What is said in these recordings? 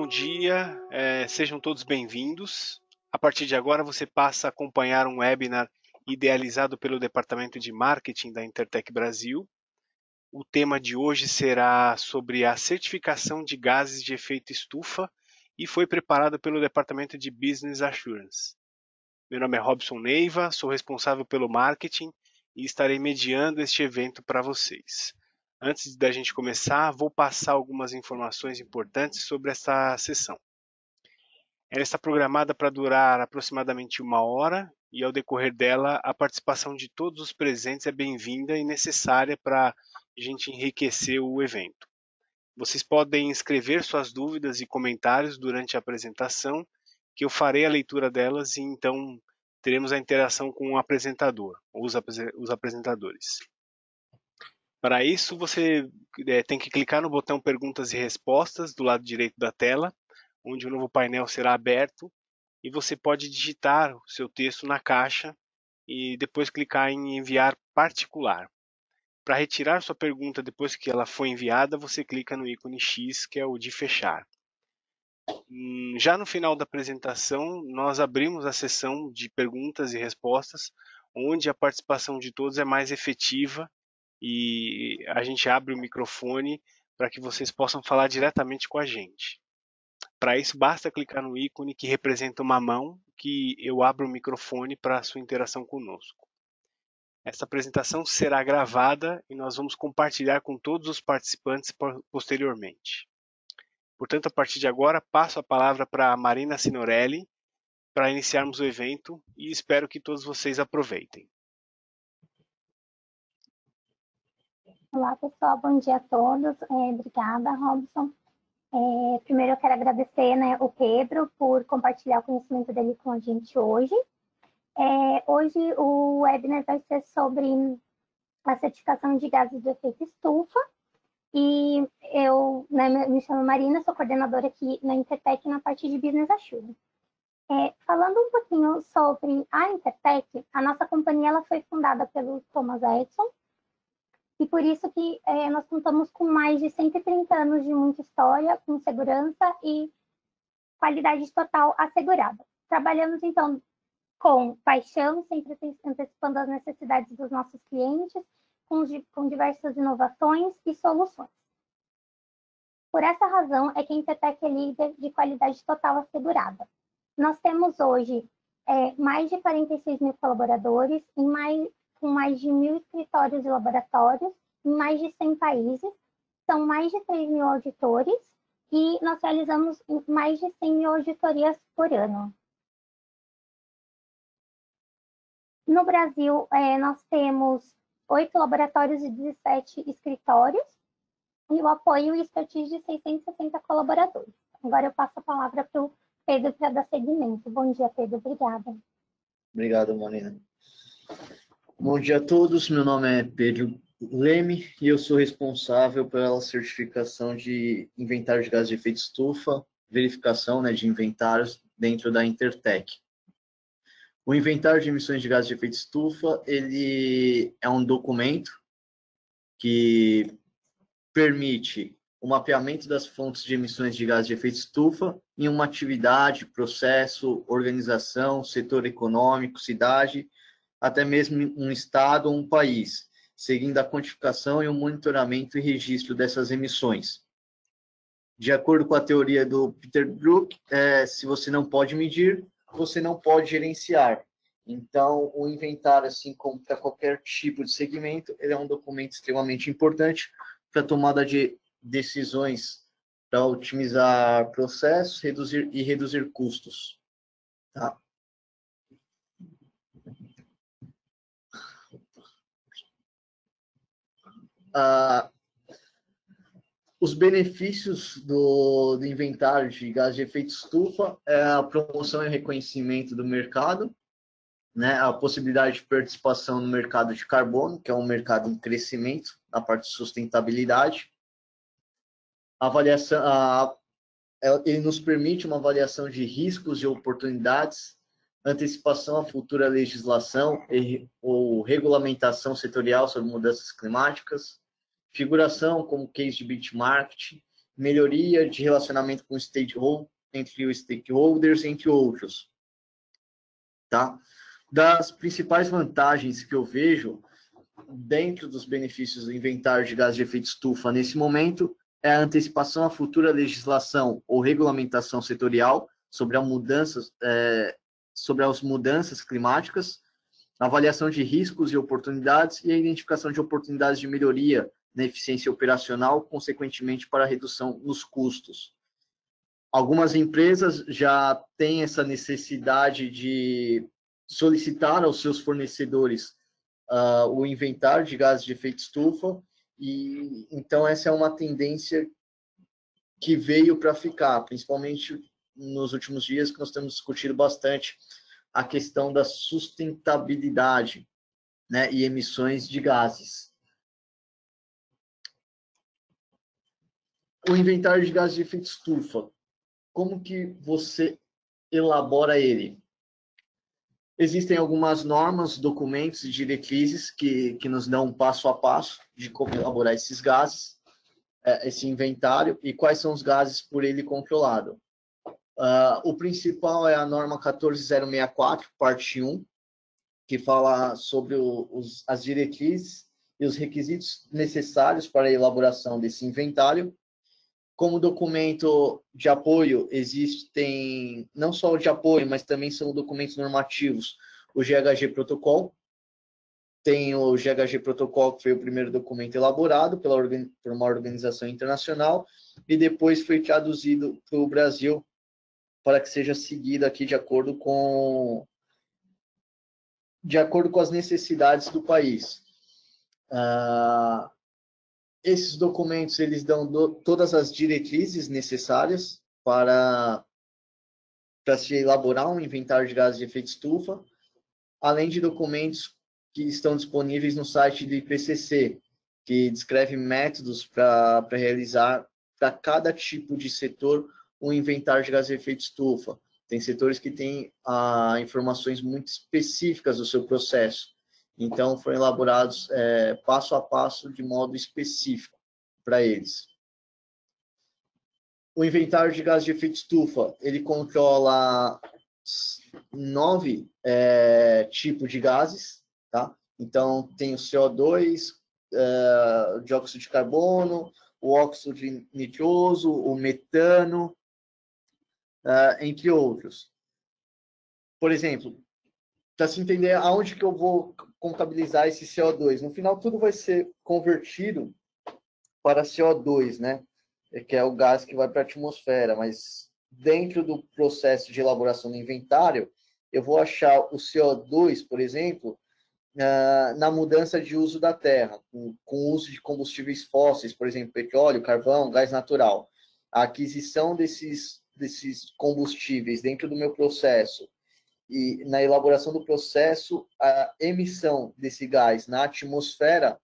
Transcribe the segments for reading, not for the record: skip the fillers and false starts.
bom dia, sejam todos bem-vindos. A partir de agora você passa a acompanhar um webinar idealizado pelo Departamento de Marketing da Intertech Brasil. O tema de hoje será sobre a certificação de gases de efeito estufa e foi preparado pelo Departamento de Business Assurance. Meu nome é Robson Neiva, sou responsável pelo marketing e estarei mediando este evento para vocês. Antes da gente começar, vou passar algumas informações importantes sobre esta sessão. Ela está programada para durar aproximadamente 1 hora e, ao decorrer dela, a participação de todos os presentes é bem-vinda e necessária para a gente enriquecer o evento. Vocês podem escrever suas dúvidas e comentários durante a apresentação, que eu farei a leitura delas e então teremos a interação com o apresentador, ou os apresentadores. Para isso, você tem que clicar no botão Perguntas e Respostas do lado direito da tela, onde o novo painel será aberto, e você pode digitar o seu texto na caixa e depois clicar em Enviar Particular. Para retirar sua pergunta depois que ela foi enviada, você clica no ícone X, que é o de fechar. Já no final da apresentação, nós abrimos a sessão de perguntas e respostas, onde a participação de todos é mais efetiva e a gente abre o microfone para que vocês possam falar diretamente com a gente. Para isso, basta clicar no ícone que representa uma mão, que eu abro o microfone para a sua interação conosco. Essa apresentação será gravada e nós vamos compartilhar com todos os participantes posteriormente. Portanto, a partir de agora, passo a palavra para a Marina Signorelli para iniciarmos o evento e espero que todos vocês aproveitem. Olá, pessoal. Bom dia a todos. Obrigada, Robson. Primeiro, eu quero agradecer, o Pedro por compartilhar o conhecimento dele com a gente hoje. Hoje, o webinar vai ser sobre a certificação de gases de efeito estufa. E eu me chamo Marina, sou coordenadora aqui na Intertech na parte de Business Assurance. Falando um pouquinho sobre a Intertech, a nossa companhia ela foi fundada pelo Thomas Edison, e por isso que nós contamos com mais de 130 anos de muita história, com segurança e qualidade total assegurada. Trabalhamos, então, com paixão, sempre antecipando as necessidades dos nossos clientes, com diversas inovações e soluções. Por essa razão, é que a Intertech é líder de qualidade total assegurada. Nós temos hoje mais de 46 mil colaboradores, com mais de 1.000 escritórios e laboratórios, em mais de 100 países, são mais de 3 mil auditores e nós realizamos mais de 100 mil auditorias por ano. No Brasil, nós temos 8 laboratórios e 17 escritórios e o apoio e expertise de 660 colaboradores. Agora eu passo a palavra para o Pedro para dar seguimento. Bom dia, Pedro. Obrigada. Obrigado, Marina. Bom dia a todos. Meu nome é Pedro Leme e eu sou responsável pela certificação de inventário de gases de efeito estufa, verificação de inventários dentro da Intertech. O inventário de emissões de gases de efeito estufa, ele é um documento que permite o mapeamento das fontes de emissões de gases de efeito estufa em uma atividade, processo, organização, setor econômico, cidade, até mesmo um estado ou um país, seguindo a quantificação e o monitoramento e registro dessas emissões. De acordo com a teoria do Peter Drucker, se você não pode medir, você não pode gerenciar. Então, o inventário, assim como para qualquer tipo de segmento, ele é um documento extremamente importante para a tomada de decisões, para otimizar processos, reduzir custos. Tá? Os benefícios do inventário de gás de efeito estufa é a promoção e reconhecimento do mercado, a possibilidade de participação no mercado de carbono, que é um mercado em crescimento, na parte de sustentabilidade. Ele nos permite uma avaliação de riscos e oportunidades, antecipação à futura legislação ou regulamentação setorial sobre mudanças climáticas, figuração como case de benchmark melhoria de relacionamento com entre os stakeholders, entre outros. Tá? Das principais vantagens que eu vejo dentro dos benefícios do inventário de gases de efeito estufa nesse momento é a antecipação à futura legislação ou regulamentação setorial sobre as mudanças climáticas, a avaliação de riscos e oportunidades e a identificação de oportunidades de melhoria na eficiência operacional, consequentemente para a redução nos custos. Algumas empresas já têm essa necessidade de solicitar aos seus fornecedores o inventário de gases de efeito estufa, e então essa é uma tendência que veio para ficar, principalmente nos últimos dias, que nós temos discutido bastante a questão da sustentabilidade, né, e emissões de gases. O inventário de gases de efeito estufa, como que você elabora ele? Existem algumas normas, documentos e diretrizes que nos dão um passo a passo de como elaborar esses gases, esse inventário, e quais são os gases por ele controlado. O principal é a norma 14064, parte 1, que fala sobre as diretrizes e os requisitos necessários para a elaboração desse inventário. Como documento de apoio, existem não só o de apoio, mas também são documentos normativos, o GHG Protocol. Tem o GHG Protocol, que foi o primeiro documento elaborado por uma organização internacional, e depois foi traduzido para o Brasil para que seja seguido aqui de acordo com as necessidades do país. Esses documentos eles dão todas as diretrizes necessárias para se elaborar um inventário de gases de efeito estufa, além de documentos que estão disponíveis no site do IPCC, que descreve métodos para realizar para cada tipo de setor um inventário de gases de efeito estufa. Tem setores que têm informações muito específicas do seu processo. Então, foram elaborados passo a passo, de modo específico para eles. O inventário de gases de efeito estufa, ele controla 9 tipos de gases, tá? Então, tem o CO2, o dióxido de carbono, o óxido nitroso, o metano, entre outros. Por exemplo, para se entender aonde que eu vou contabilizar esse CO2. No final, tudo vai ser convertido para CO2, né? Que é o gás que vai para a atmosfera, mas dentro do processo de elaboração do inventário, eu vou achar o CO2, por exemplo, na mudança de uso da terra, com o uso de combustíveis fósseis, por exemplo, petróleo, carvão, gás natural. A aquisição desses combustíveis dentro do meu processo e na elaboração do processo, a emissão desse gás na atmosfera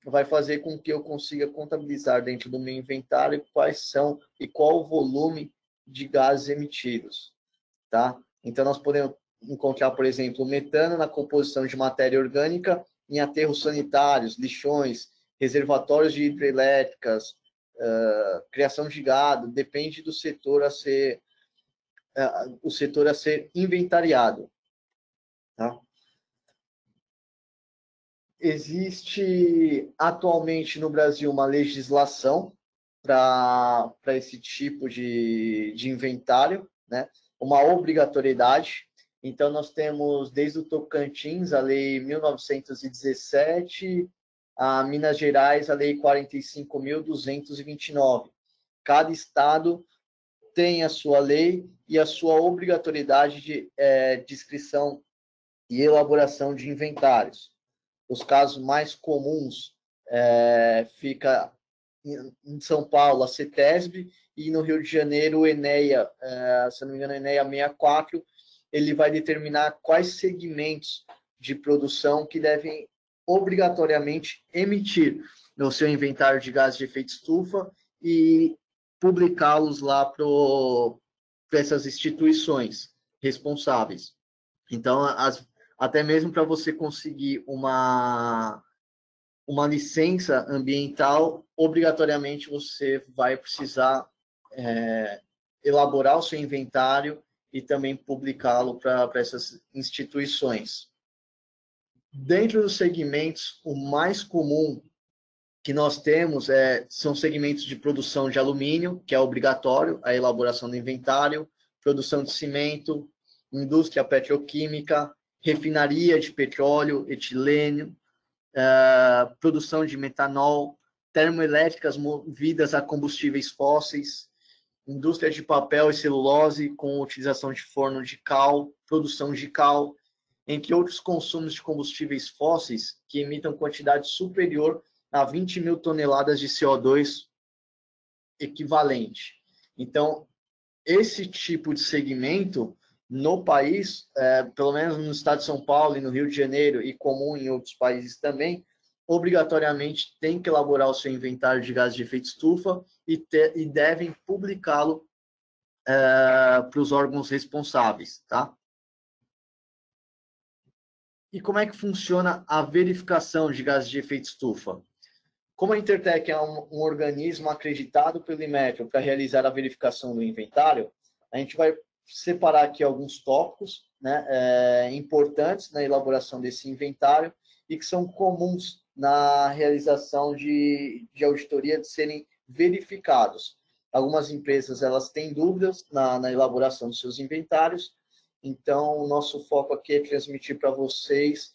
vai fazer com que eu consiga contabilizar dentro do meu inventário quais são e qual o volume de gases emitidos, tá? Então, nós podemos encontrar, por exemplo, o metano na composição de matéria orgânica em aterros sanitários, lixões, reservatórios de hidrelétricas, criação de gado, depende do setor a ser inventariado. Tá? Existe atualmente no Brasil uma legislação para esse tipo de inventário, né? Uma obrigatoriedade. Então, nós temos desde o Tocantins, a Lei 1917, a Minas Gerais, a Lei 45.229. Cada estado tem a sua lei e a sua obrigatoriedade de descrição e elaboração de inventários. Os casos mais comuns fica em São Paulo, a CETESB, e no Rio de Janeiro, o ENEA, se não me engano, o ENEA 64, ele vai determinar quais segmentos de produção que devem obrigatoriamente emitir no seu inventário de gases de efeito estufa e publicá-los lá para essas instituições responsáveis. Então, até mesmo para você conseguir um uma licença ambiental, obrigatoriamente você vai precisar elaborar o seu inventário e também publicá-lo para essas instituições. Dentro dos segmentos, o mais comum que nós temos são segmentos de produção de alumínio, que é obrigatório a elaboração do inventário, produção de cimento, indústria petroquímica, refinaria de petróleo, etilênio, produção de metanol, termoelétricas movidas a combustíveis fósseis, indústria de papel e celulose com utilização de forno de cal, produção de cal, entre outros consumos de combustíveis fósseis que emitam quantidade superior a 20 mil toneladas de CO2 equivalente. Então, esse tipo de segmento no país, pelo menos no estado de São Paulo e no Rio de Janeiro, e comum em outros países também, obrigatoriamente tem que elaborar o seu inventário de gases de efeito estufa e devem publicá-lo para os órgãos responsáveis, tá? E como é que funciona a verificação de gases de efeito estufa? Como a Intertech é um organismo acreditado pelo Inmetro para realizar a verificação do inventário, a gente vai separar aqui alguns tópicos, né, importantes na elaboração desse inventário e que são comuns na realização de auditoria de serem verificados. Algumas empresas elas têm dúvidas na elaboração dos seus inventários, então o nosso foco aqui é transmitir para vocês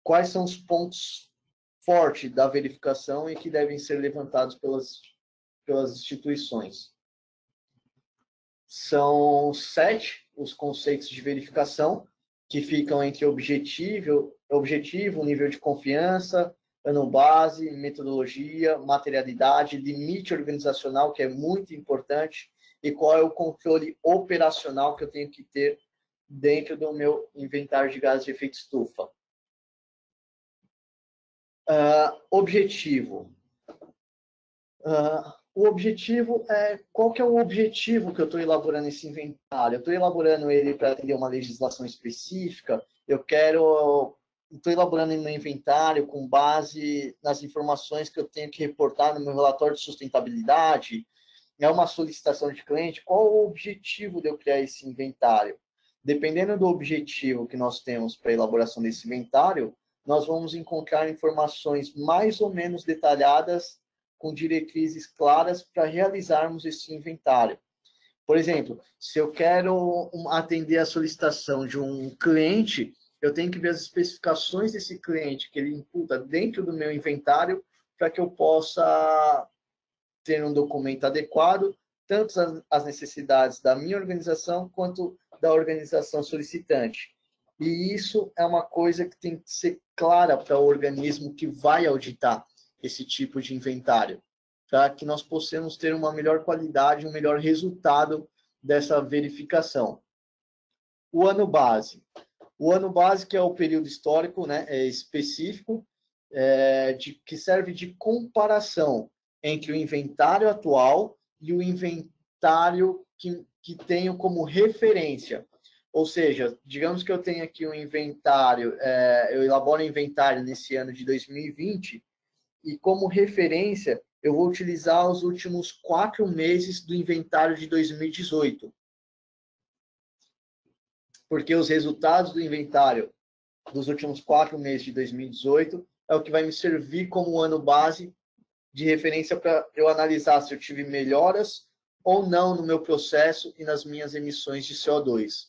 quais são os pontos fortes da verificação e que devem ser levantados pelas instituições. São 7 os conceitos de verificação, que ficam entre objetivo, nível de confiança, ano base, metodologia, materialidade, limite organizacional, que é muito importante, e qual é o controle operacional que eu tenho que ter dentro do meu inventário de gases de efeito estufa. Objetivo. O objetivo qual que é o objetivo que eu estou elaborando esse inventário? Eu estou elaborando ele para atender uma legislação específica? Estou elaborando um inventário com base nas informações que eu tenho que reportar no meu relatório de sustentabilidade? É uma solicitação de cliente? Qual o objetivo de eu criar esse inventário? Dependendo do objetivo que nós temos para a elaboração desse inventário, nós vamos encontrar informações mais ou menos detalhadas com diretrizes claras para realizarmos esse inventário. Por exemplo, se eu quero atender a solicitação de um cliente, eu tenho que ver as especificações desse cliente que ele imputa dentro do meu inventário para que eu possa ter um documento adequado, tanto às necessidades da minha organização quanto da organização solicitante. E isso é uma coisa que tem que ser clara para o organismo que vai auditar esse tipo de inventário, para que nós possamos ter uma melhor qualidade, um melhor resultado dessa verificação. O ano base. O ano base, que é o período histórico, né, específico, que serve de comparação entre o inventário atual e o inventário que tenho como referência. Ou seja, digamos que eu tenho aqui um inventário, eu elaboro um inventário nesse ano de 2020, e como referência eu vou utilizar os últimos 4 meses do inventário de 2018. Porque os resultados do inventário dos últimos 4 meses de 2018 é o que vai me servir como ano base de referência para eu analisar se eu tive melhoras ou não no meu processo e nas minhas emissões de CO2.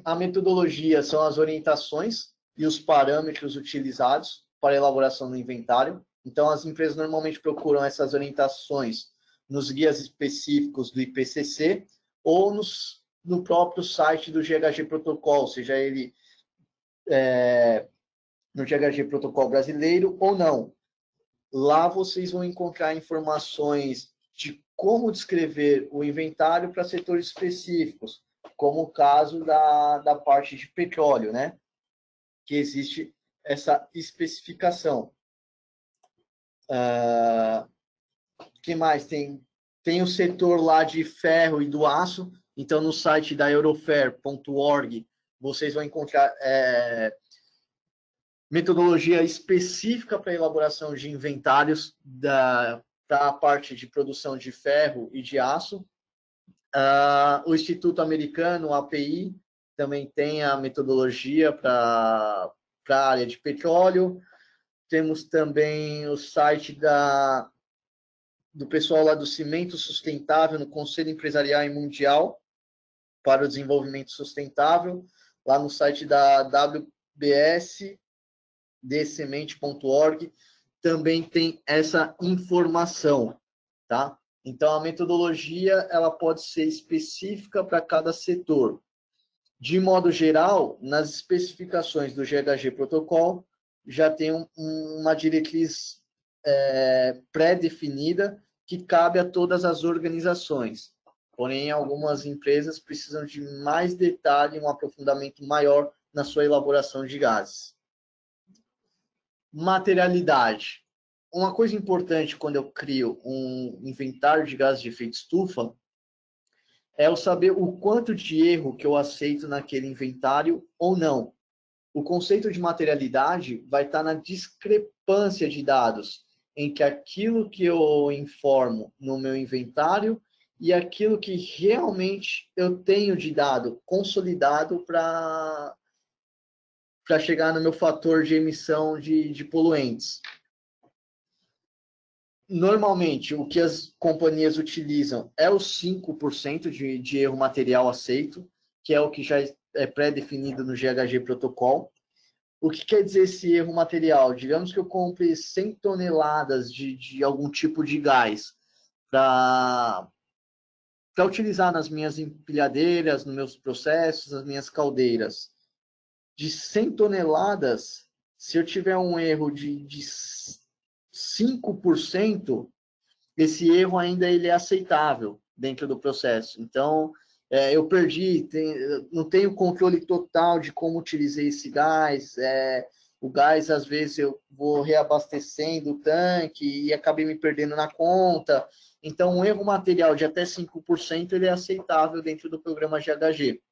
A metodologia são as orientações e os parâmetros utilizados para a elaboração do inventário. Então, as empresas normalmente procuram essas orientações nos guias específicos do IPCC ou no próprio site do GHG Protocol, seja ele no GHG Protocol brasileiro ou não. Lá vocês vão encontrar informações de como descrever o inventário para setores específicos, como o caso da parte de petróleo, né? Que existe essa especificação. Que mais? Tem o setor lá de ferro e do aço, então no site da eurofer.org vocês vão encontrar metodologia específica para elaboração de inventários da parte de produção de ferro e de aço. O Instituto Americano, o API, também tem a metodologia para a área de petróleo. Temos também o site do pessoal lá do Cimento Sustentável, no Conselho Empresarial e Mundial para o Desenvolvimento Sustentável, lá no site da WBSDsemente.org, também tem essa informação, tá? Então, a metodologia ela pode ser específica para cada setor. De modo geral, nas especificações do GHG Protocol, já tem uma diretriz pré-definida que cabe a todas as organizações. Porém, algumas empresas precisam de mais detalhe, um aprofundamento maior na sua elaboração de gases. Materialidade. Uma coisa importante quando eu crio um inventário de gases de efeito estufa é eu saber o quanto de erro que eu aceito naquele inventário ou não. O conceito de materialidade vai estar na discrepância de dados entre aquilo que eu informo no meu inventário e aquilo que realmente eu tenho de dado consolidado para chegar no meu fator de emissão de poluentes. Normalmente, o que as companhias utilizam é os 5% de erro material aceito, que é o que já é pré-definido no GHG Protocol. O que quer dizer esse erro material? Digamos que eu compre 100 toneladas de algum tipo de gás para utilizar nas minhas empilhadeiras, nos meus processos, nas minhas caldeiras. De 100 toneladas, se eu tiver um erro de 5%, esse erro ainda ele é aceitável dentro do processo. Então, eu perdi, não tenho controle total de como utilizei esse gás. O gás, às vezes, eu vou reabastecendo o tanque e acabei me perdendo na conta. Então, um erro material de até 5% ele é aceitável dentro do programa GHG.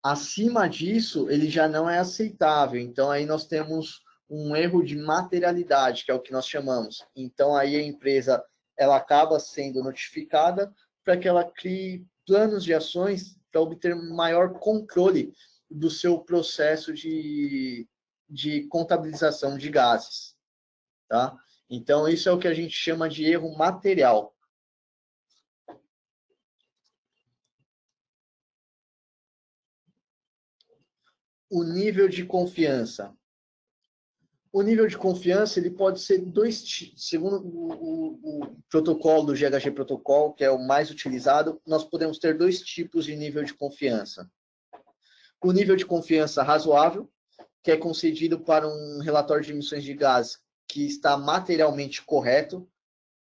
Acima disso, ele já não é aceitável. Então, aí nós temos um erro de materialidade, que é o que nós chamamos. Então, aí a empresa ela acaba sendo notificada para que ela crie planos de ações para obter maior controle do seu processo de contabilização de gases. Tá? Então, isso é o que a gente chama de erro material. O nível de confiança. O nível de confiança ele pode ser segundo o protocolo do GHG Protocol, que é o mais utilizado, nós podemos ter dois tipos de nível de confiança. O nível de confiança razoável, que é concedido para um relatório de emissões de gases que está materialmente correto,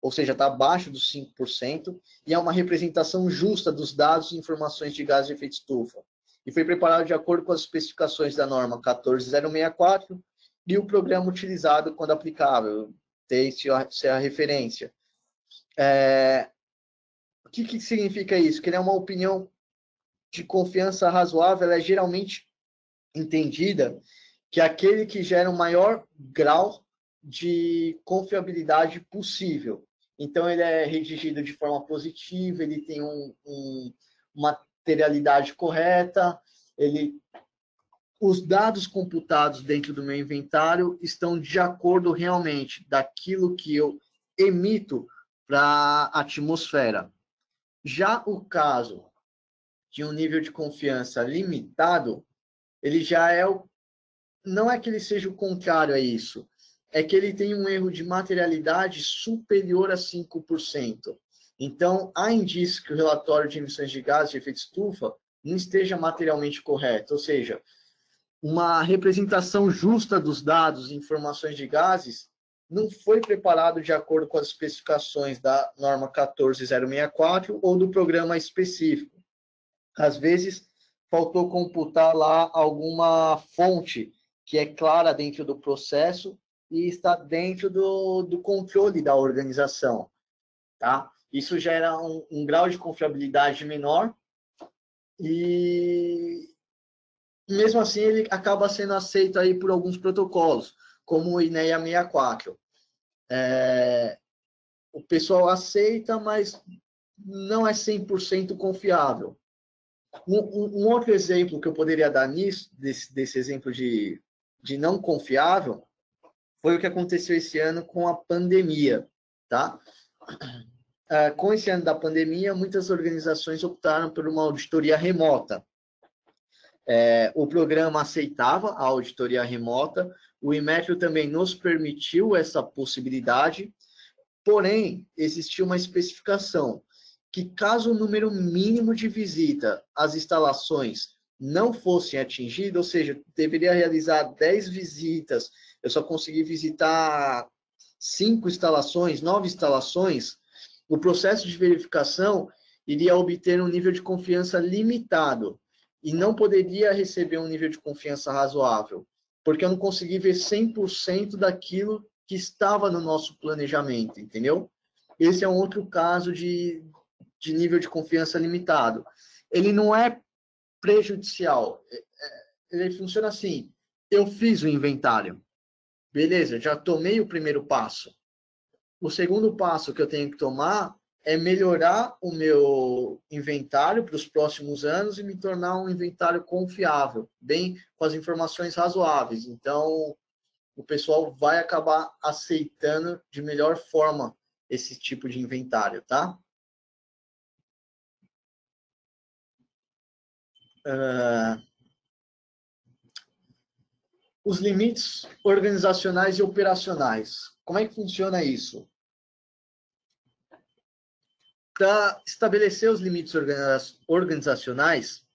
ou seja, está abaixo dos 5%, e é uma representação justa dos dados e informações de gases de efeito estufa. E foi preparado de acordo com as especificações da norma 14064, e o programa utilizado quando aplicável, este é a referência. O que significa isso? Que ele é uma opinião de confiança razoável, ela é geralmente entendida que é aquele que gera o maior grau de confiabilidade possível. Então, ele é redigido de forma positiva, ele tem uma materialidade correta, os dados computados dentro do meu inventário estão de acordo realmente daquilo que eu emito para a atmosfera. Já o caso de um nível de confiança limitado, ele já não é que ele seja o contrário a isso, é que ele tem um erro de materialidade superior a 5%. Então, há indício que o relatório de emissões de gases de efeito estufa não esteja materialmente correto, ou seja, uma representação justa dos dados e informações de gases não foi preparado de acordo com as especificações da norma 14064 ou do programa específico. Às vezes, faltou computar lá alguma fonte que é clara dentro do processo e está dentro do controle da organização. Tá? Isso gera um grau de confiabilidade menor e mesmo assim ele acaba sendo aceito aí por alguns protocolos, como o INEA 64. O pessoal aceita, mas não é 100% confiável. Um outro exemplo que eu poderia dar nisso, desse exemplo de não confiável, foi o que aconteceu esse ano com a pandemia, tá? Com esse ano da pandemia, muitas organizações optaram por uma auditoria remota. O programa aceitava a auditoria remota, o Inmetro também nos permitiu essa possibilidade, porém, existia uma especificação que caso o número mínimo de visita às instalações não fosse atingido, ou seja, deveria realizar 10 visitas, eu só consegui visitar 5 instalações, 9 instalações, o processo de verificação iria obter um nível de confiança limitado e não poderia receber um nível de confiança razoável, porque eu não consegui ver 100% daquilo que estava no nosso planejamento, entendeu? Esse é um outro caso de nível de confiança limitado. Ele não é prejudicial, ele funciona assim, eu fiz o inventário, beleza, já tomei o primeiro passo. O segundo passo que eu tenho que tomar é melhorar o meu inventário para os próximos anos e me tornar um inventário confiável, bem com as informações razoáveis. Então, o pessoal vai acabar aceitando de melhor forma esse tipo de inventário, tá? Os limites organizacionais e operacionais. Como é que funciona isso? Para estabelecer os limites organizacionais,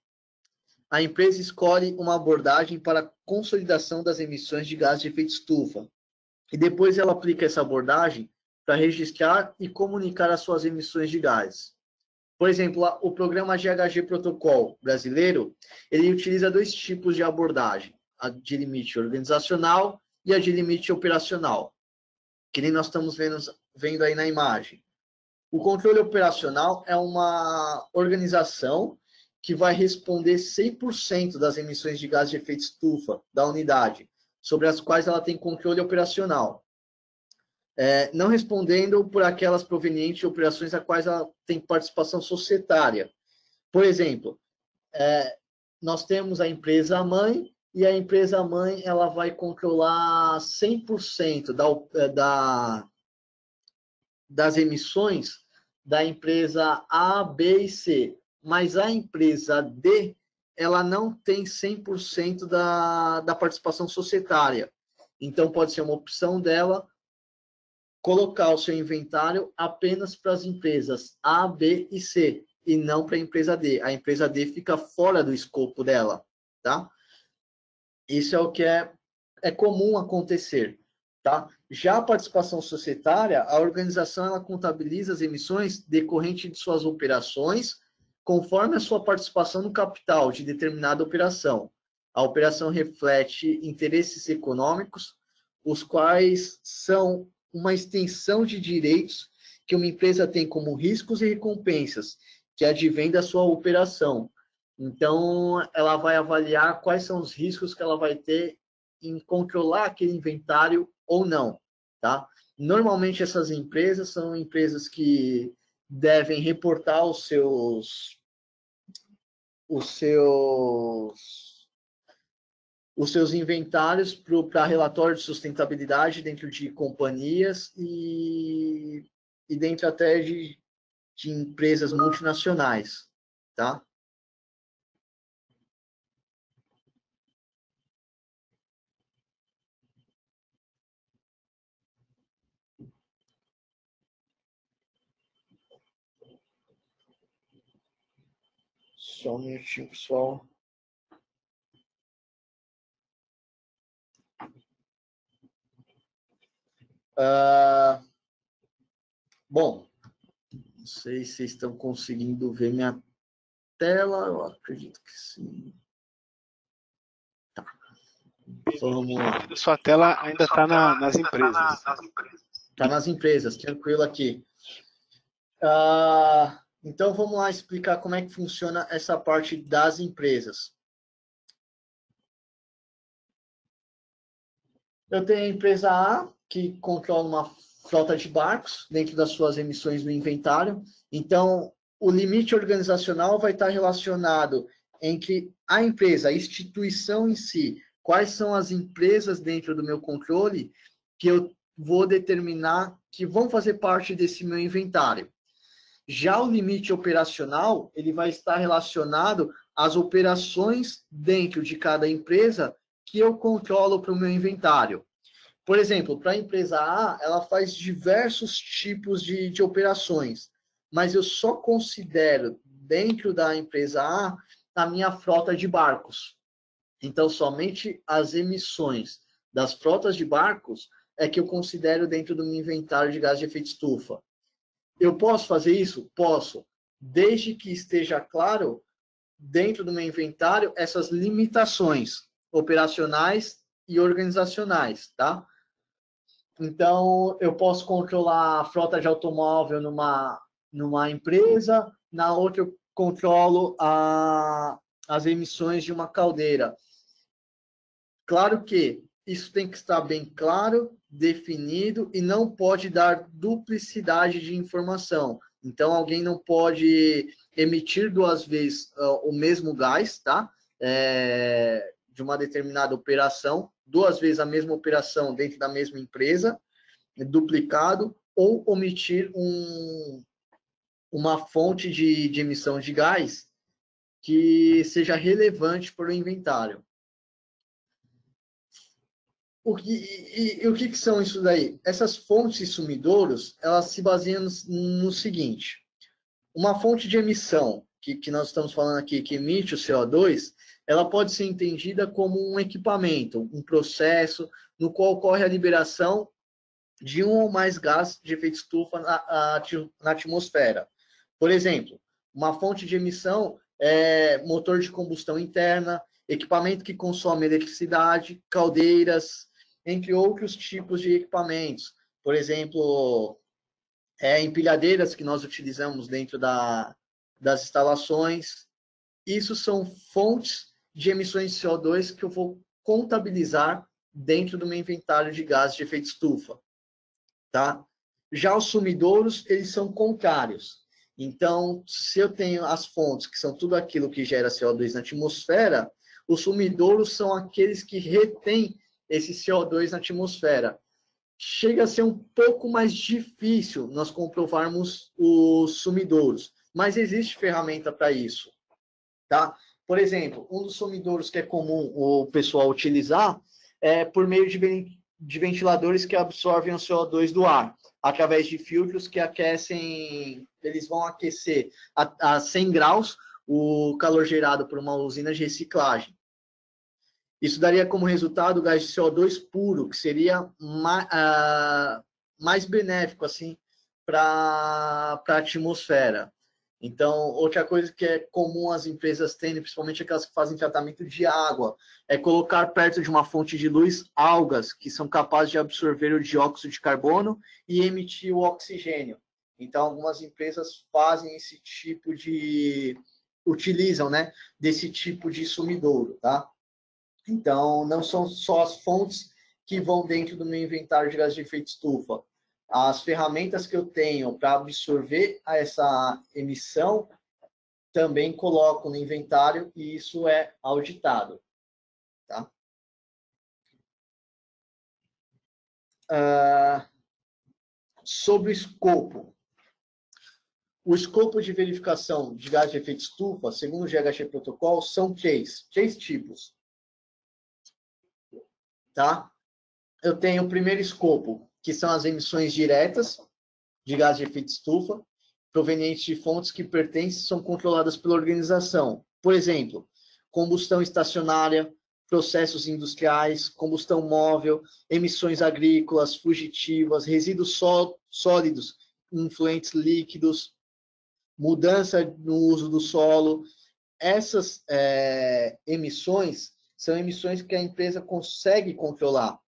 a empresa escolhe uma abordagem para a consolidação das emissões de gás de efeito estufa. E depois ela aplica essa abordagem para registrar e comunicar as suas emissões de gases. Por exemplo, o programa GHG Protocol brasileiro, ele utiliza 2 tipos de abordagem, a de limite organizacional e a de limite operacional, que nem nós estamos vendo aí na imagem. O controle operacional é uma organização que vai responder 100% das emissões de gás de efeito estufa da unidade, sobre as quais ela tem controle operacional. Não respondendo por aquelas provenientes de operações a quais ela tem participação societária. Por exemplo, nós temos a empresa mãe e a empresa mãe ela vai controlar 100% das emissões da empresa A, B e C, mas a empresa D ela não tem 100% da participação societária. Então, pode ser uma opção dela colocar o seu inventário apenas para as empresas A, B e C, e não para a empresa D. A empresa D fica fora do escopo dela, tá? Isso é o que é comum acontecer, tá? Já a participação societária, a organização ela contabiliza as emissões decorrentes de suas operações conforme a sua participação no capital de determinada operação. A operação reflete interesses econômicos, os quais são uma extensão de direitos que uma empresa tem como riscos e recompensas que advém da sua operação. Então, ela vai avaliar quais são os riscos que ela vai ter em controlar aquele inventário ou não, tá? Normalmente, essas empresas são empresas que devem reportar os seus inventários para relatório de sustentabilidade dentro de companhias e dentro até de empresas multinacionais, tá? Só um minutinho, pessoal. Bom, não sei se vocês estão conseguindo ver minha tela, eu acredito que sim. Tá. Vamos lá. Sua tela ainda está nas empresas. Está nas empresas, tranquilo aqui. Então, vamos lá explicar como é que funciona essa parte das empresas. Eu tenho a empresa A, que controla uma frota de barcos dentro das suas emissões no inventário. Então, o limite organizacional vai estar relacionado entre a empresa, a instituição em si, quais são as empresas dentro do meu controle que eu vou determinar que vão fazer parte desse meu inventário. Já o limite operacional, ele vai estar relacionado às operações dentro de cada empresa que eu controlo para o meu inventário. Por exemplo, para a empresa A, ela faz diversos tipos de operações, mas eu só considero dentro da empresa A a minha frota de barcos. Então, somente as emissões das frotas de barcos é que eu considero dentro do meu inventário de gás de efeito estufa. Eu posso fazer isso? Posso, desde que esteja claro dentro do meu inventário essas limitações operacionais e organizacionais, tá? Então, eu posso controlar a frota de automóvel numa empresa, na outra eu controlo as emissões de uma caldeira. Claro que isso tem que estar bem claro, definido e não pode dar duplicidade de informação. Então, alguém não pode emitir duas vezes o mesmo gás, tá? De uma determinada operação, duas vezes a mesma operação dentro da mesma empresa, duplicado, ou omitir uma fonte de emissão de gás que seja relevante para o inventário. O que são isso daí? Essas fontes e sumidouros, elas se baseiam no seguinte: uma fonte de emissão, que nós estamos falando aqui, que emite o CO2, ela pode ser entendida como um equipamento, um processo no qual ocorre a liberação de um ou mais gases de efeito estufa na atmosfera. Por exemplo, uma fonte de emissão é motor de combustão interna, equipamento que consome eletricidade, caldeiras, entre outros tipos de equipamentos. Por exemplo, empilhadeiras que nós utilizamos dentro das instalações. Isso são fontes de emissões de CO2 que eu vou contabilizar dentro do meu inventário de gases de efeito estufa. Tá? Já os sumidouros, eles são contrários. Então, se eu tenho as fontes, que são tudo aquilo que gera CO2 na atmosfera, os sumidouros são aqueles que retêm esse CO2 na atmosfera. Chega a ser um pouco mais difícil nós comprovarmos os sumidouros, mas existe ferramenta para isso. Tá? Por exemplo, um dos sumidouros que é comum o pessoal utilizar é por meio de ventiladores que absorvem o CO2 do ar, através de filtros que aquecem, eles vão aquecer a 100 graus o calor gerado por uma usina de reciclagem. Isso daria como resultado o gás de CO2 puro, que seria mais benéfico assim, para a atmosfera. Então, outra coisa que é comum as empresas terem, principalmente aquelas que fazem tratamento de água, é colocar perto de uma fonte de luz algas que são capazes de absorver o dióxido de carbono e emitir o oxigênio. Então, algumas empresas fazem esse tipo utilizam, né, desse tipo de sumidouro, tá? Então, não são só as fontes que vão dentro do meu inventário de gases de efeito estufa. As ferramentas que eu tenho para absorver essa emissão também coloco no inventário e isso é auditado. Tá? Sobre o escopo. O escopo de verificação de gás de efeito estufa, segundo o GHG Protocol, são três tipos. Tá? Eu tenho o primeiro escopo, que são as emissões diretas de gás de efeito estufa, provenientes de fontes que pertencem são controladas pela organização. Por exemplo, combustão estacionária, processos industriais, combustão móvel, emissões agrícolas, fugitivas, resíduos sólidos, influentes líquidos, mudança no uso do solo. Essas emissões são emissões que a empresa consegue controlar.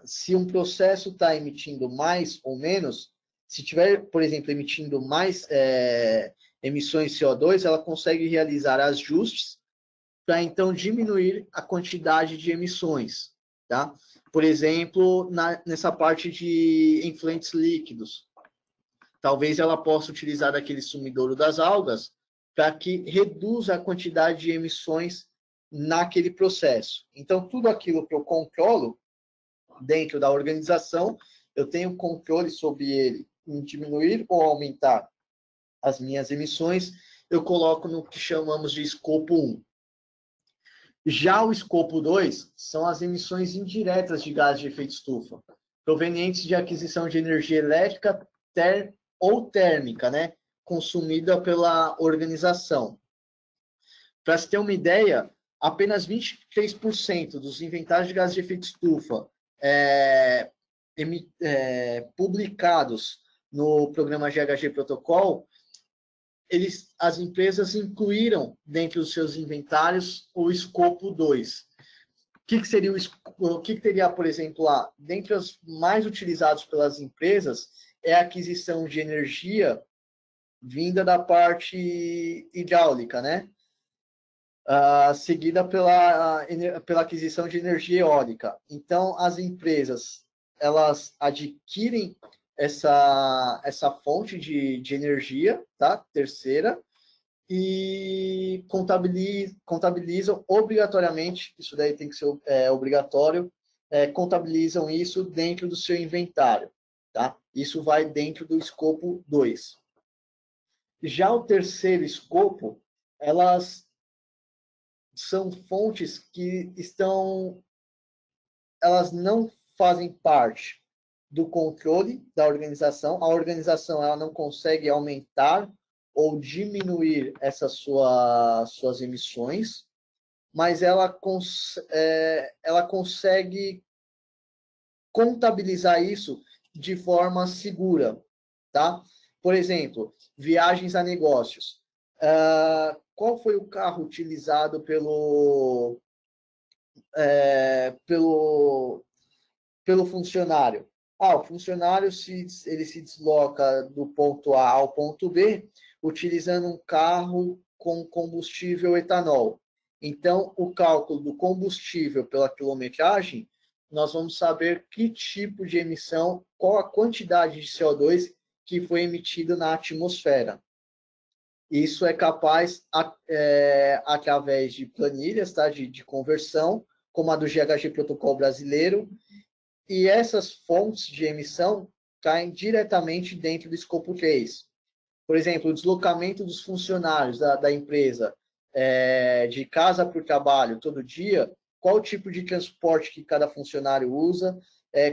Se um processo está emitindo mais ou menos, se tiver, por exemplo, emitindo mais emissões de CO2, ela consegue realizar ajustes para então diminuir a quantidade de emissões. Tá? Por exemplo, nessa parte de efluentes líquidos. Talvez ela possa utilizar aquele sumidouro das algas para que reduza a quantidade de emissões naquele processo. Então, tudo aquilo que eu controlo dentro da organização, eu tenho controle sobre ele em diminuir ou aumentar as minhas emissões, eu coloco no que chamamos de escopo 1. Já o escopo 2 são as emissões indiretas de gases de efeito estufa, provenientes de aquisição de energia elétrica ou térmica, né, consumida pela organização. Para se ter uma ideia, apenas 23% dos inventários de gases de efeito estufa publicados no programa GHG Protocol, as empresas incluíram dentro dos seus inventários o escopo 2. O que teria, por exemplo, lá? Dentre os mais utilizados pelas empresas é a aquisição de energia vinda da parte hidráulica, né? Seguida pela aquisição de energia eólica. Então, as empresas, elas adquirem essa fonte de energia, tá? Terceira, e contabilizam obrigatoriamente, isso daí tem que ser obrigatório, contabilizam isso dentro do seu inventário, tá? Isso vai dentro do escopo 2. Já o terceiro escopo, elas são fontes que elas não fazem parte do controle da organização. A organização ela não consegue aumentar ou diminuir essas suas emissões, mas ela consegue contabilizar isso de forma segura, tá? Por exemplo, viagens a negócios. Qual foi o carro utilizado pelo funcionário? O funcionário ele se desloca do ponto A ao ponto B utilizando um carro com combustível etanol. Então, o cálculo do combustível pela quilometragem, nós vamos saber que tipo de emissão, qual a quantidade de CO2 que foi emitido na atmosfera. Isso é capaz, através de planilhas, tá? de conversão, como a do GHG Protocol brasileiro, e essas fontes de emissão caem diretamente dentro do escopo 3. Por exemplo, o deslocamento dos funcionários da empresa de casa para o trabalho todo dia, qual o tipo de transporte que cada funcionário usa,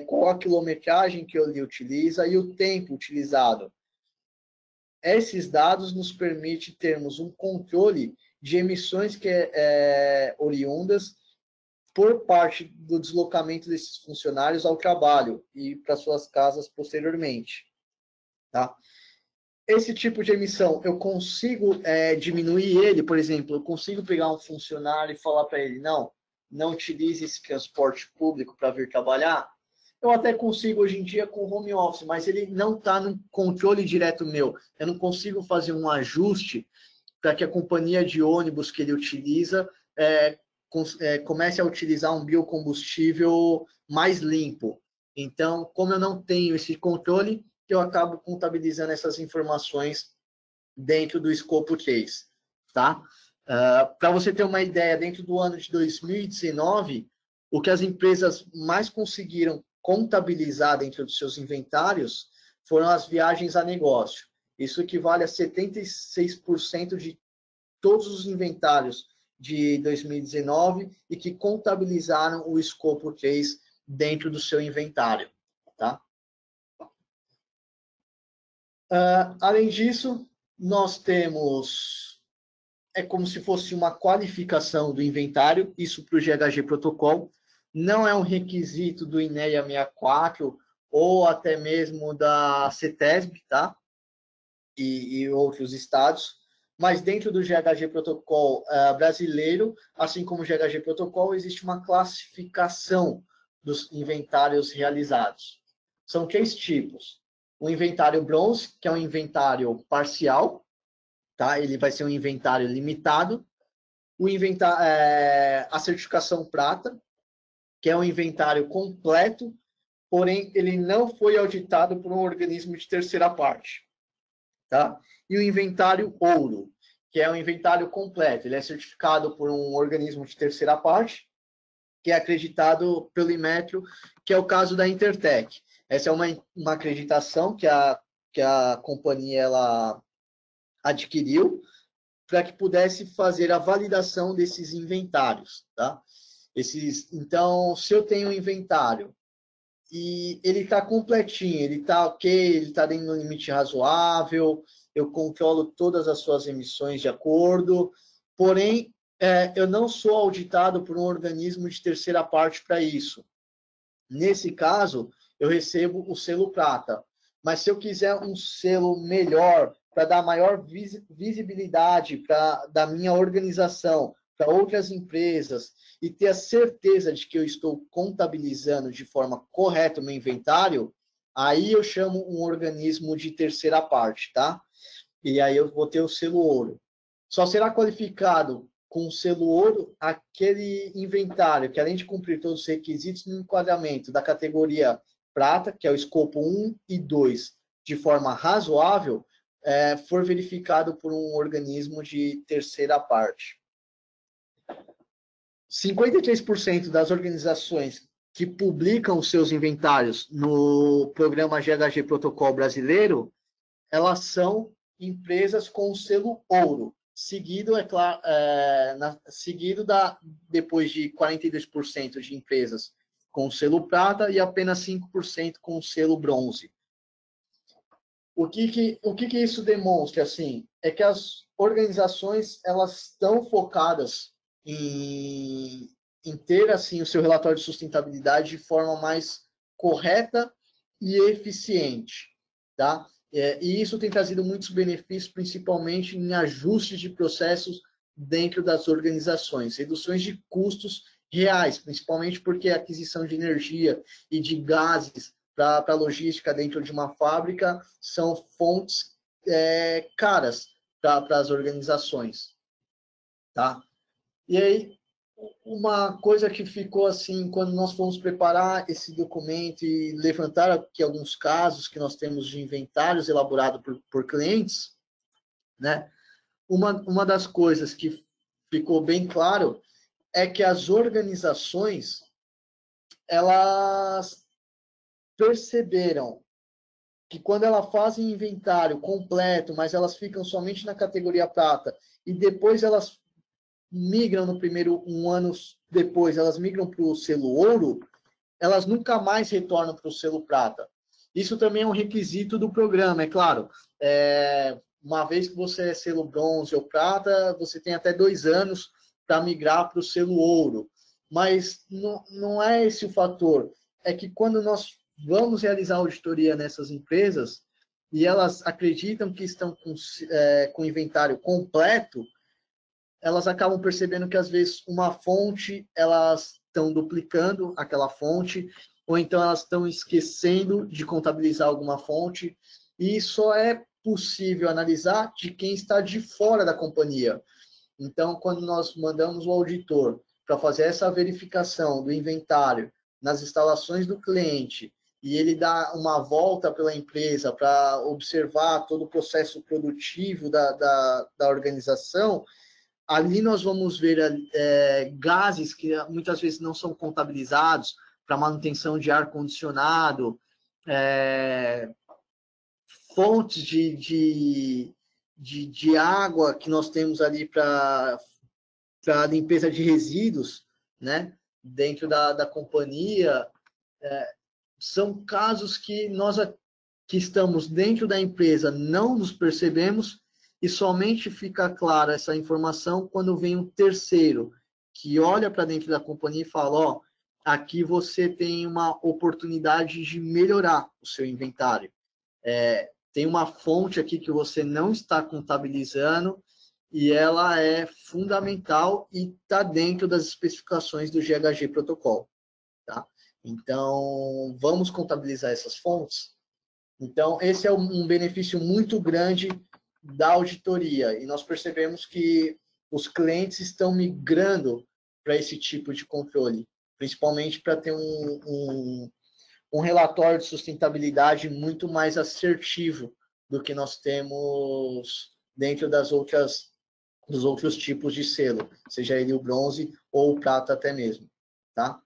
qual a quilometragem que ele utiliza e o tempo utilizado. Esses dados nos permitem termos um controle de emissões oriundas por parte do deslocamento desses funcionários ao trabalho e para suas casas posteriormente. Tá? Esse tipo de emissão, eu consigo diminuir ele, por exemplo, eu consigo pegar um funcionário e falar para ele, não utilize esse transporte público para vir trabalhar. Eu até consigo hoje em dia com home office, mas ele não está no controle direto meu. Eu não consigo fazer um ajuste para que a companhia de ônibus que ele utiliza comece a utilizar um biocombustível mais limpo. Então, como eu não tenho esse controle, eu acabo contabilizando essas informações dentro do escopo 3. Tá? Para você ter uma ideia, dentro do ano de 2019, o que as empresas mais conseguiram contabilizar dentro dos seus inventários foram as viagens a negócio. Isso equivale a 76% de todos os inventários de 2019 e que contabilizaram o escopo 3 dentro do seu inventário. Tá? Além disso, nós temos, como se fosse uma qualificação do inventário, isso para o GHG Protocol, não é um requisito do INEA 64 ou até mesmo da CETESB, tá? E outros estados, mas dentro do GHG Protocol brasileiro, assim como o GHG Protocol, existe uma classificação dos inventários realizados. São 3 tipos. O inventário bronze, que é um inventário parcial, tá? Ele vai ser um inventário limitado. A certificação prata, que é um inventário completo, porém ele não foi auditado por um organismo de terceira parte, tá? E o inventário ouro, que é um inventário completo, ele é certificado por um organismo de terceira parte, que é acreditado pelo Inmetro, que é o caso da Intertech. Essa é uma acreditação que a companhia ela adquiriu para que pudesse fazer a validação desses inventários, tá? Então, se eu tenho um inventário e ele está completinho, ele está ok, ele está dentro de um limite razoável, eu controlo todas as suas emissões de acordo, porém, eu não sou auditado por um organismo de terceira parte para isso. Nesse caso, eu recebo o selo prata. Mas se eu quiser um selo melhor, para dar maior visibilidade da minha organização para outras empresas e ter a certeza de que eu estou contabilizando de forma correta o meu inventário, aí eu chamo um organismo de terceira parte, tá? E aí eu vou ter o selo ouro. Só será qualificado com o selo ouro aquele inventário que, além de cumprir todos os requisitos no enquadramento da categoria prata, que é o escopo 1 e 2, de forma razoável, for verificado por um organismo de terceira parte. 53% das organizações que publicam seus inventários no programa GHG Protocol brasileiro, elas são empresas com o selo ouro, seguido, é claro, depois de 42% de empresas com o selo prata e apenas 5% com o selo bronze. O que isso demonstra? Assim, é que as organizações elas estão focadas em ter assim, o seu relatório de sustentabilidade de forma mais correta e eficiente, tá? E isso tem trazido muitos benefícios, principalmente em ajustes de processos dentro das organizações, reduções de custos reais, principalmente porque a aquisição de energia e de gases para a logística dentro de uma fábrica são fontes caras para as organizações, tá? E aí, uma coisa que ficou assim, quando nós fomos preparar esse documento e levantar aqui alguns casos que nós temos de inventários elaborados por clientes, né? Uma das coisas que ficou bem claro é que as organizações, elas perceberam que quando elas fazem inventário completo, mas elas ficam somente na categoria prata, e depois elas migram um ano depois, elas migram para o selo ouro, elas nunca mais retornam para o selo prata. Isso também é um requisito do programa, é claro. Uma vez que você é selo bronze ou prata, você tem até 2 anos para migrar para o selo ouro. Mas não é esse o fator. É que quando nós vamos realizar auditoria nessas empresas e elas acreditam que estão com inventário completo, elas acabam percebendo que, às vezes, uma fonte, elas estão duplicando aquela fonte, ou então elas estão esquecendo de contabilizar alguma fonte, e só é possível analisar de quem está de fora da companhia. Então, quando nós mandamos o auditor para fazer essa verificação do inventário nas instalações do cliente, e ele dá uma volta pela empresa para observar todo o processo produtivo da organização, ali nós vamos ver gases que muitas vezes não são contabilizados para manutenção de ar-condicionado, fontes de água que nós temos ali para limpeza de resíduos, né, dentro da companhia. São casos que nós que estamos dentro da empresa não nos percebemos, e somente fica clara essa informação quando vem um terceiro que olha para dentro da companhia e fala: ó, aqui você tem uma oportunidade de melhorar o seu inventário. Tem uma fonte aqui que você não está contabilizando e ela é fundamental e está dentro das especificações do GHG Protocol, tá? Então, vamos contabilizar essas fontes? Então, esse é um benefício muito grande da auditoria, e nós percebemos que os clientes estão migrando para esse tipo de controle. principalmente para ter um relatório de sustentabilidade muito mais assertivo do que nós temos dentro dos outros tipos de selo, seja ele o bronze ou o prata até mesmo. Tá?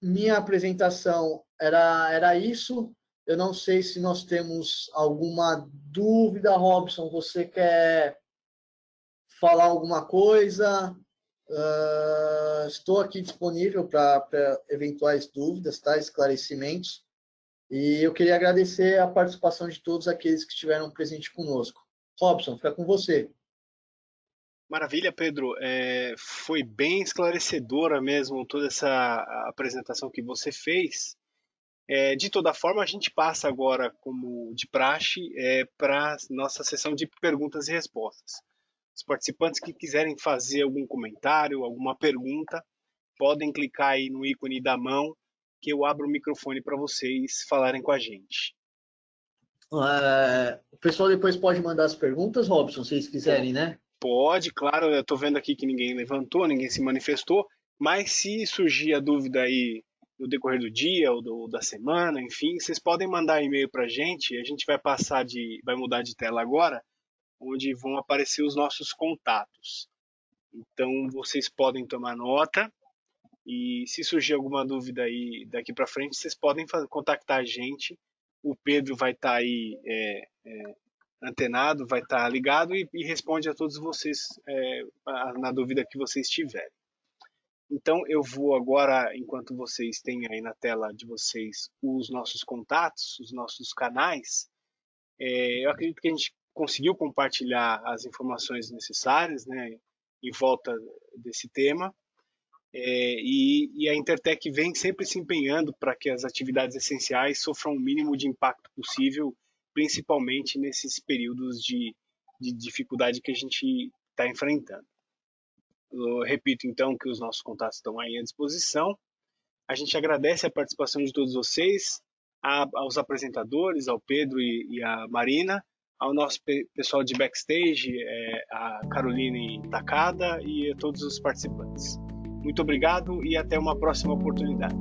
Minha apresentação era isso. Eu não sei se nós temos alguma dúvida, Robson. Você quer falar alguma coisa? Estou aqui disponível para eventuais dúvidas, tá? Esclarecimentos. E eu queria agradecer a participação de todos aqueles que estiveram presentes conosco. Robson, fica com você. Maravilha, Pedro. Foi bem esclarecedora mesmo toda essa apresentação que você fez. De toda forma, a gente passa agora, como de praxe, para a nossa sessão de perguntas e respostas. Os participantes que quiserem fazer algum comentário, alguma pergunta, podem clicar aí no ícone da mão, que eu abro o microfone para vocês falarem com a gente. O pessoal depois pode mandar as perguntas, Robson, se eles quiserem, né? Pode, claro. Eu estou vendo aqui que ninguém levantou, ninguém se manifestou, mas se surgir a dúvida aí no decorrer do dia ou da semana, enfim, vocês podem mandar e-mail para a gente vai vai mudar de tela agora, onde vão aparecer os nossos contatos. Então vocês podem tomar nota e se surgir alguma dúvida aí daqui para frente, vocês podem contactar a gente. O Pedro vai estar aí antenado, vai estar ligado e responde a todos vocês na dúvida que vocês tiverem. Então eu vou agora, enquanto vocês têm aí na tela de vocês os nossos contatos, os nossos canais, eu acredito que a gente conseguiu compartilhar as informações necessárias, né, em volta desse tema. E a Intertech vem sempre se empenhando para que as atividades essenciais sofram o mínimo de impacto possível, principalmente nesses períodos de dificuldade que a gente está enfrentando. Eu repito, então, que os nossos contatos estão aí à disposição. A gente agradece a participação de todos vocês, aos apresentadores, ao Pedro e à Marina, ao nosso pessoal de backstage, a Caroline Takada e a todos os participantes. Muito obrigado e até uma próxima oportunidade.